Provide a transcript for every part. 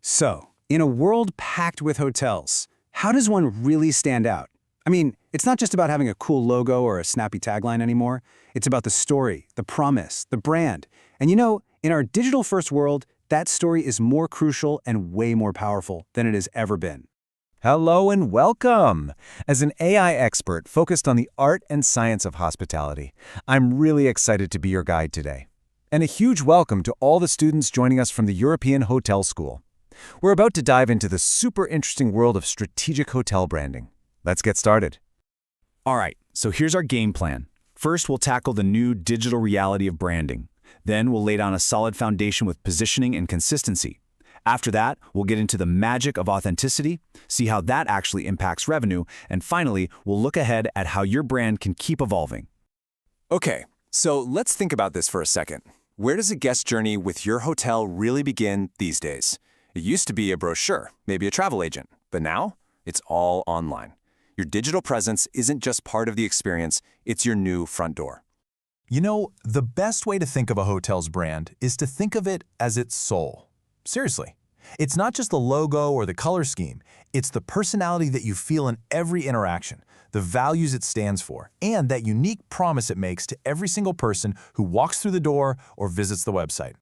So, in a world packed with hotels, how does one really stand out? I mean, it's not just about having a cool logo or a snappy tagline anymore. It's about the story, the promise, the brand. And in our digital-first world, that story is more crucial and way more powerful than it has ever been. Hello and welcome! As an AI expert focused on the art and science of hospitality, I'm really excited to be your guide today. And a huge welcome to all the students joining us from the European Hotel School. We're about to dive into the super interesting world of strategic hotel branding. Let's get started. All right, so here's our game plan. First, we'll tackle the new digital reality of branding. Then we'll lay down a solid foundation with positioning and consistency. After that, we'll get into the magic of authenticity, see how that actually impacts revenue, and finally, we'll look ahead at how your brand can keep evolving. Okay, so let's think about this for a second. Where does a guest journey with your hotel really begin these days? It used to be a brochure, maybe a travel agent, but now it's all online. Your digital presence isn't just part of the experience, it's your new front door. You know, the best way to think of a hotel's brand is to think of it as its soul. Seriously. It's not just the logo or the color scheme. It's the personality that you feel in every interaction, the values it stands for, and that unique promise it makes to every single person who walks through the door or visits the website.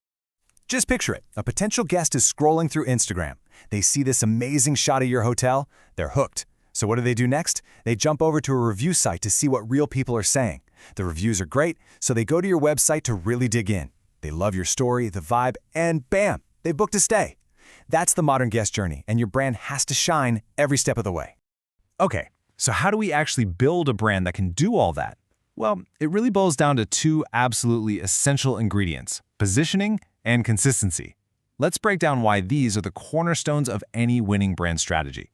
Just picture it. A potential guest is scrolling through Instagram. They see this amazing shot of your hotel. They're hooked. So what do next? They jump over to a review site to see what real people are saying. The reviews are great, so they go to your website to really dig in. They love your story, the vibe, and bam, they booked a stay. That's the modern guest journey, and your brand has to shine every step of the way. Okay, so how do we actually build a brand that can do all that? Well, it really boils down to two absolutely essential ingredients: positioning and consistency. Let's break down why these are the cornerstones of any winning brand strategy.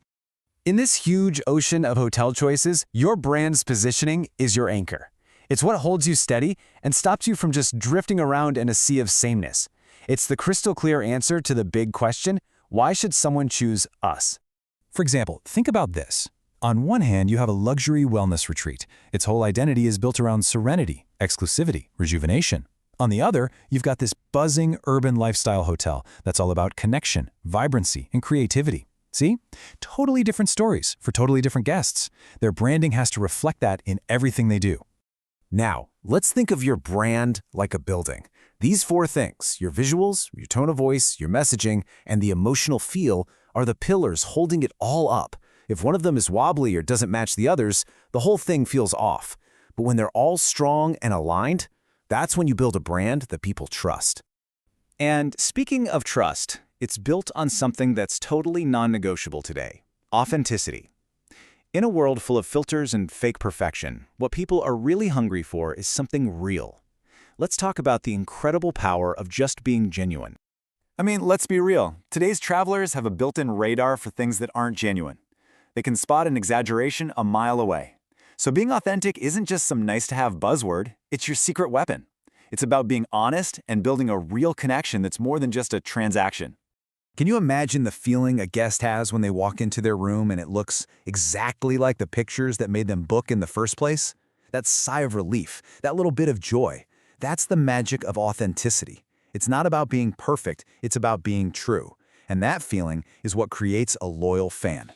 In this huge ocean of hotel choices, your brand's positioning is your anchor. It's what holds you steady and stops you from just drifting around in a sea of sameness. It's the crystal clear answer to the big question, why should someone choose us? For example, think about this. On one hand, you have a luxury wellness retreat. Its whole identity is built around serenity, exclusivity, rejuvenation. On the other, you've got this buzzing urban lifestyle hotel that's all about connection, vibrancy, and creativity. See? Totally different stories for totally different guests. Their branding has to reflect that in everything they do. Now, let's think of your brand like a building. These four things, your visuals, your tone of voice, your messaging, and the emotional feel, are the pillars holding it all up. If one of them is wobbly or doesn't match the others, the whole thing feels off. But when they're all strong and aligned, that's when you build a brand that people trust. And speaking of trust, it's built on something that's totally non-negotiable today: authenticity. In a world full of filters and fake perfection, what people are really hungry for is something real. Let's talk about the incredible power of just being genuine. I mean, let's be real. Today's travelers have a built-in radar for things that aren't genuine. They can spot an exaggeration a mile away. So being authentic isn't just some nice-to-have buzzword, it's your secret weapon. It's about being honest and building a real connection that's more than just a transaction. Can you imagine the feeling a guest has when they walk into their room and it looks exactly like the pictures that made them book in the first place? That sigh of relief, that little bit of joy, that's the magic of authenticity. It's not about being perfect, it's about being true. And that feeling is what creates a loyal fan.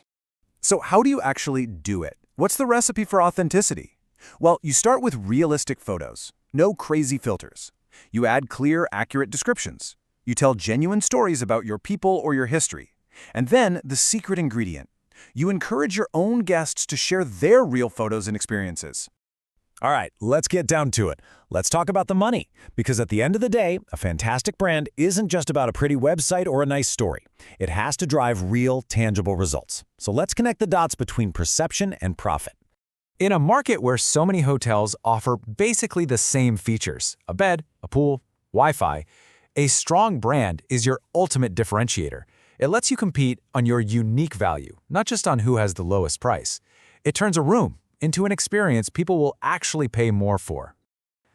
So how do you actually do it? What's the recipe for authenticity? Well, you start with realistic photos. No crazy filters. You add clear, accurate descriptions. You tell genuine stories about your people or your history. And then, the secret ingredient. You encourage your own guests to share their real photos and experiences. All right, let's get down to it. Let's talk about the money. Because at the end of the day, a fantastic brand isn't just about a pretty website or a nice story. It has to drive real, tangible results. So let's connect the dots between perception and profit. In a market where so many hotels offer basically the same features, a bed, a pool, Wi-Fi, a strong brand is your ultimate differentiator. It lets you compete on your unique value, not just on who has the lowest price. It turns a room into an experience people will actually pay more for.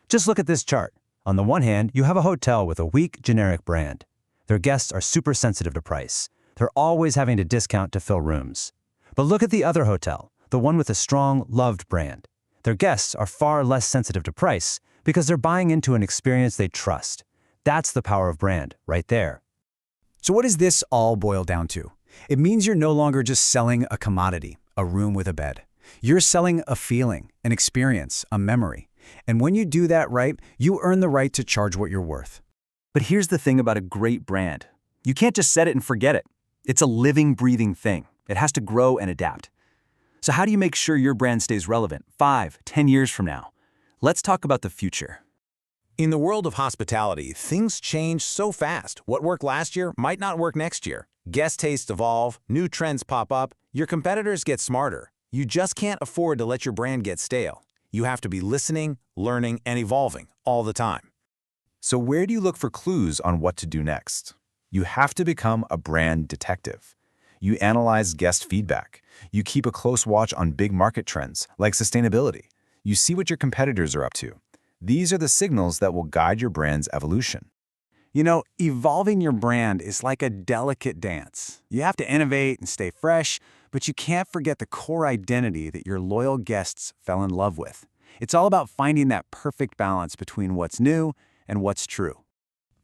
Just look at this chart. On the one hand, you have a hotel with a weak, generic brand. Their guests are super sensitive to price. They're always having to discount to fill rooms. But look at the other hotel, the one with a strong, loved brand. Their guests are far less sensitive to price because they're buying into an experience they trust. That's the power of brand, right there. So what does this all boil down to? It means you're no longer just selling a commodity, a room with a bed. You're selling a feeling, an experience, a memory. And when you do that right, you earn the right to charge what you're worth. But here's the thing about a great brand. You can't just set it and forget it. It's a living, breathing thing. It has to grow and adapt. So how do you make sure your brand stays relevant 5, 10 years from now? Let's talk about the future. In the world of hospitality, things change so fast. What worked last year might not work next year. Guest tastes evolve, new trends pop up, your competitors get smarter. You just can't afford to let your brand get stale. You have to be listening, learning, and evolving all the time. So where do you look for clues on what to do next? You have to become a brand detective. You analyze guest feedback. You keep a close watch on big market trends, like sustainability. You see what your competitors are up to. These are the signals that will guide your brand's evolution. You know, evolving your brand is like a delicate dance. You have to innovate and stay fresh, but you can't forget the core identity that your loyal guests fell in love with. It's all about finding that perfect balance between what's new and what's true.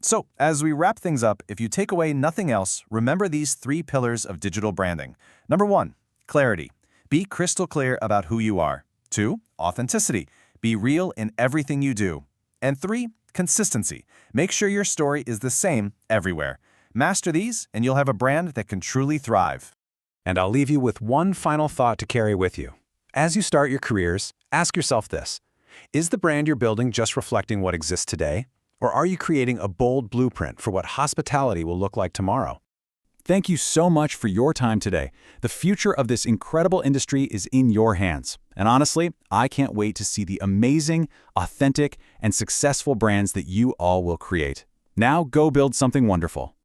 So, as we wrap things up, if you take away nothing else, remember these 3 pillars of digital branding. Number 1, clarity. Be crystal clear about who you are. 2, authenticity. Be real in everything you do. And 3, consistency. Make sure your story is the same everywhere. Master these, and you'll have a brand that can truly thrive. And I'll leave you with one final thought to carry with you. As you start your careers, ask yourself this. Is the brand you're building just reflecting what exists today? Or are you creating a bold blueprint for what hospitality will look like tomorrow? Thank you so much for your time today. The future of this incredible industry is in your hands. And honestly, I can't wait to see the amazing, authentic, and successful brands that you all will create. Now go build something wonderful.